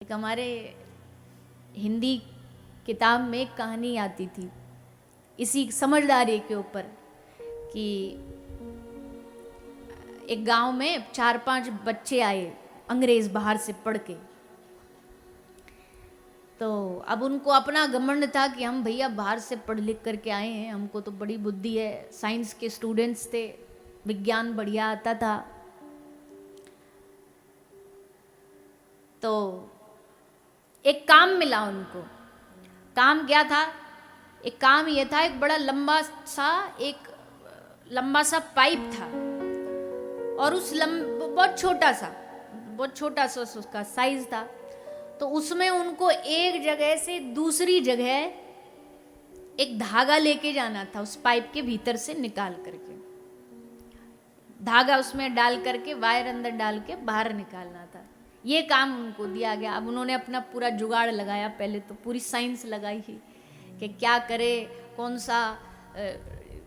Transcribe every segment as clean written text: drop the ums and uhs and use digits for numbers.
एक हमारे हिंदी किताब में एक कहानी आती थी इसी समझदारी के ऊपर कि एक गांव में 4-5 बच्चे आए अंग्रेज बाहर से पढ़ के। तो अब उनको अपना घमंड था कि हम भैया बाहर से पढ़ लिख करके आए हैं, हमको तो बड़ी बुद्धि है। साइंस के स्टूडेंट्स थे, विज्ञान बढ़िया आता था। तो एक काम मिला उनको। काम क्या था? एक काम ये था, एक बड़ा लंबा सा पाइप था और उस बहुत छोटा सा उसका साइज था। तो उसमें उनको एक जगह से दूसरी जगह एक धागा लेके जाना था, उस पाइप के भीतर से निकाल करके धागा उसमें डाल करके वायर अंदर डाल के बाहर निकालना था। ये काम उनको दिया गया। अब उन्होंने अपना पूरा जुगाड़ लगाया, पहले तो पूरी साइंस लगाई ही कि क्या करे,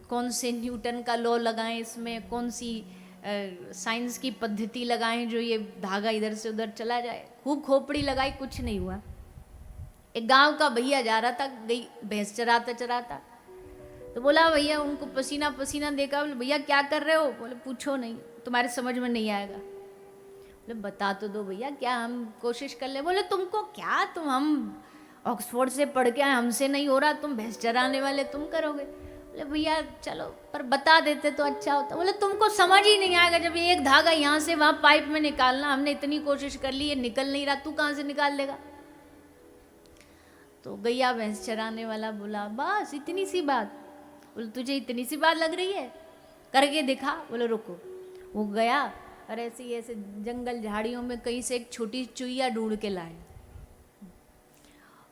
कौन से न्यूटन का लॉ लगाएं, इसमें कौन सी साइंस की पद्धति लगाएं जो ये धागा इधर से उधर चला जाए। खूब खोपड़ी लगाई, कुछ नहीं हुआ। एक गांव का भैया जा रहा था, गई भैंस चराता तो बोला भैया, उनको पसीना पसीना देखा। बोले भैया क्या कर रहे हो? बोले पूछो नहीं, तुम्हारे समझ में नहीं आएगा। बोले बता तो दो भैया, क्या हम कोशिश कर ले। बोले तुमको क्या, हम ऑक्सफोर्ड से पढ़ के आए, हमसे नहीं हो रहा, तुम भैंस चराने वाले तुम करोगे। बोले भैया चलो, पर बता देते तो अच्छा होता। बोले तुमको समझ ही नहीं आएगा, जब एक धागा यहाँ से वहाँ पाइप में निकालना, हमने इतनी कोशिश कर ली, ये निकल नहीं रहा, तू कहाँ से निकाल लेगा। तो गैया भैंस चराने वाला बोला बस इतनी सी बात। बोले तुझे इतनी सी बात लग रही है, करके दिखा। बोले रुको। वो गया और ऐसे जंगल झाड़ियों में कहीं से एक छोटी चुईया ढूंढ के लाए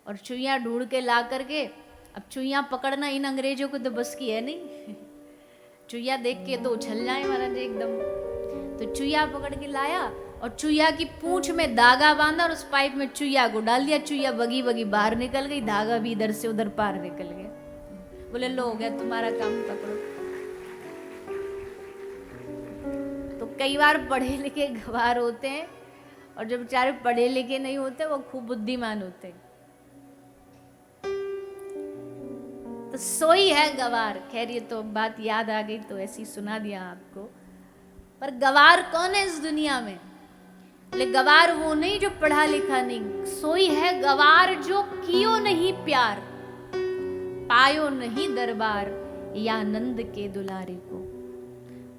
और चुईया ढूंढ के ला करके, अब चुईया पकड़ना इन अंग्रेजों को तो बस की है नहीं। चुईया देख के तो उछल जाए महाराज एकदम। तो चुईया पकड़ के लाया और चुईया की पूंछ में धागा बांधा और उस पाइप में चुईया को डाल दिया। चुईया बगी बगी बाहर निकल गई, धागा भी इधर से उधर पार निकल गया। बोले लो हो गया तुम्हारा काम, पकड़ो। तो कई बार पढ़े लिखे गवार होते हैं और जो बेचारे पढ़े लिखे नहीं होते वो खूब बुद्धिमान होते हैं। तो सोई है गवार। खैर ये तो बात याद आ गई तो ऐसी सुना दिया आपको। पर गवार कौन है इस दुनिया में? ले गवार वो नहीं जो पढ़ा लिखा नहीं, सोई है गवार जो कियो नहीं प्यार, पायो नहीं दरबार या नंद के दुलारे को।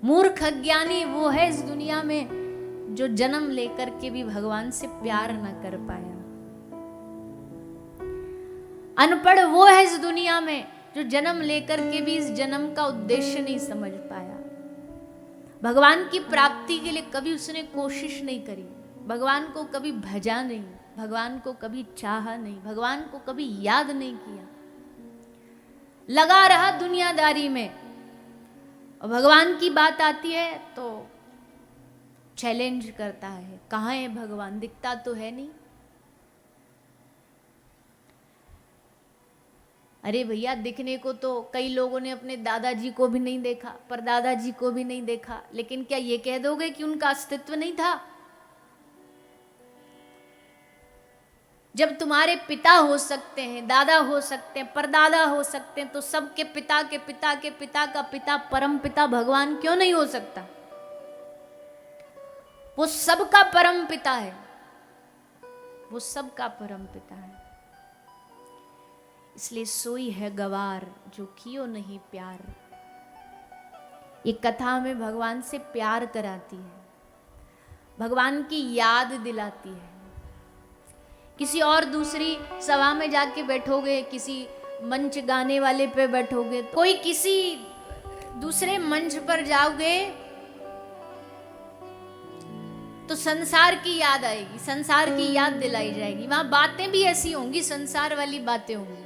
मूर्ख अज्ञानी वो है इस दुनिया में जो जन्म लेकर के भी भगवान से प्यार न कर पाया। अनपढ़ वो है इस दुनिया में जो जन्म लेकर के भी इस जन्म का उद्देश्य नहीं समझ पाया। भगवान की प्राप्ति के लिए कभी उसने कोशिश नहीं करी, भगवान को कभी भजा नहीं, भगवान को कभी चाहा नहीं, भगवान को कभी याद नहीं किया, लगा रहा दुनियादारी में। और भगवान की बात आती है तो चैलेंज करता है, कहाँ है भगवान, दिखता तो है नहीं। अरे भैया दिखने को तो कई लोगों ने अपने दादाजी को भी नहीं देखा, पर दादाजी को भी नहीं देखा, लेकिन क्या ये कह दोगे कि उनका अस्तित्व नहीं था? जब तुम्हारे पिता हो सकते हैं, दादा हो सकते हैं, परदादा हो सकते हैं, तो सबके पिता के पिता के पिता का पिता परम पिता भगवान क्यों नहीं हो सकता? वो सबका परम पिता है, वो सबका परम पिता है। इसलिए सोई है गवार जो कियो नहीं प्यार। ये कथा में भगवान से प्यार कराती है, भगवान की याद दिलाती है। किसी और दूसरी सभा में जाके बैठोगे, किसी मंच गाने वाले पे बैठोगे, कोई किसी दूसरे मंच पर जाओगे तो संसार की याद आएगी, संसार की याद दिलाई जाएगी। वहां बातें भी ऐसी होंगी, संसार वाली बातें होंगी,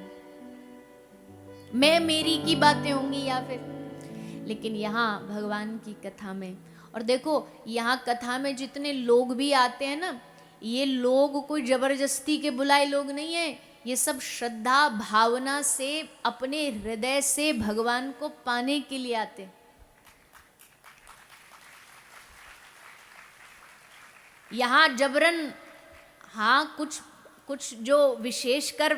मैं मेरी की बातें होंगी या फिर, लेकिन यहाँ भगवान की कथा में, और देखो यहाँ कथा में जितने लोग भी आते हैं ना, ये लोग कोई जबरदस्ती के बुलाए लोग नहीं है, ये सब श्रद्धा भावना से अपने हृदय से भगवान को पाने के लिए आते हैं। यहाँ जबरन हाँ, कुछ कुछ जो विशेषकर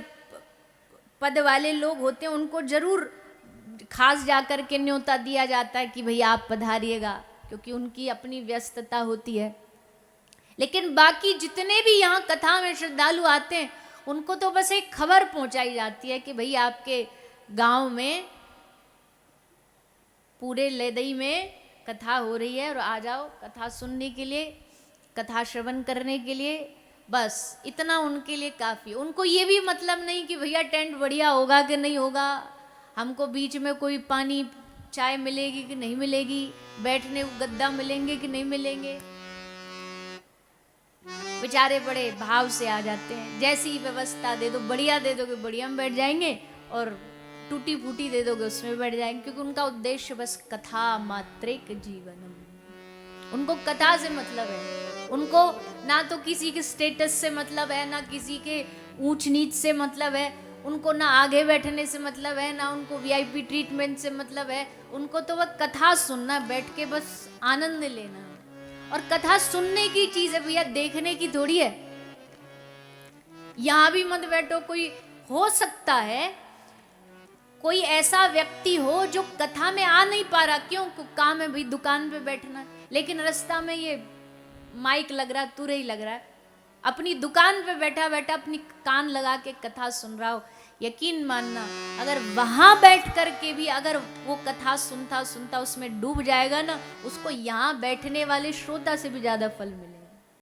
पद वाले लोग होते हैं उनको जरूर खास जाकर के न्योता दिया जाता है कि भैया आप पधारिएगा, क्योंकि उनकी अपनी व्यस्तता होती है। लेकिन बाकी जितने भी यहाँ कथा में श्रद्धालु आते हैं उनको तो बस एक खबर पहुंचाई जाती है कि भैया आपके गांव में पूरे लेदई में कथा हो रही है और आ जाओ कथा सुनने के लिए, कथा श्रवण करने के लिए। बस इतना उनके लिए काफ़ी। उनको ये भी मतलब नहीं कि भैया टेंट बढ़िया होगा कि नहीं होगा, हमको बीच में कोई पानी चाय मिलेगी कि नहीं मिलेगी, बैठने को गद्दा मिलेंगे कि नहीं मिलेंगे। बेचारे बड़े भाव से आ जाते हैं, जैसी व्यवस्था दे दो, बढ़िया दे दोगे बढ़िया में बैठ जाएंगे, और टूटी फूटी दे दोगे उसमें बैठ जाएंगे, क्योंकि उनका उद्देश्य बस कथा मात्रेक जीवनम। उनको कथा से मतलब है, उनको ना तो किसी के स्टेटस से मतलब है, ना किसी के ऊंच नीच से मतलब है, उनको ना आगे बैठने से मतलब है, ना उनको वीआईपी ट्रीटमेंट से मतलब है। उनको तो वह कथा सुनना, बैठ के बस आनंद लेना। और कथा सुनने की चीज है भैया, देखने की थोड़ी है। यहां भी मत बैठो, कोई हो सकता है कोई ऐसा व्यक्ति हो जो कथा में आ नहीं पा रहा, क्यों, काम है भाई, दुकान पे बैठना, लेकिन रास्ता में ये माइक लग रहा है, तुरे ही लग रहा है, अपनी दुकान पे बैठा बैठा अपनी कान लगा के कथा सुन रहा हो। यकीन मानना, अगर वहां बैठ कर के भी अगर वो कथा सुनता सुनता उसमें डूब जाएगा ना, उसको यहाँ बैठने वाले श्रोता से भी ज्यादा फल मिलेगा।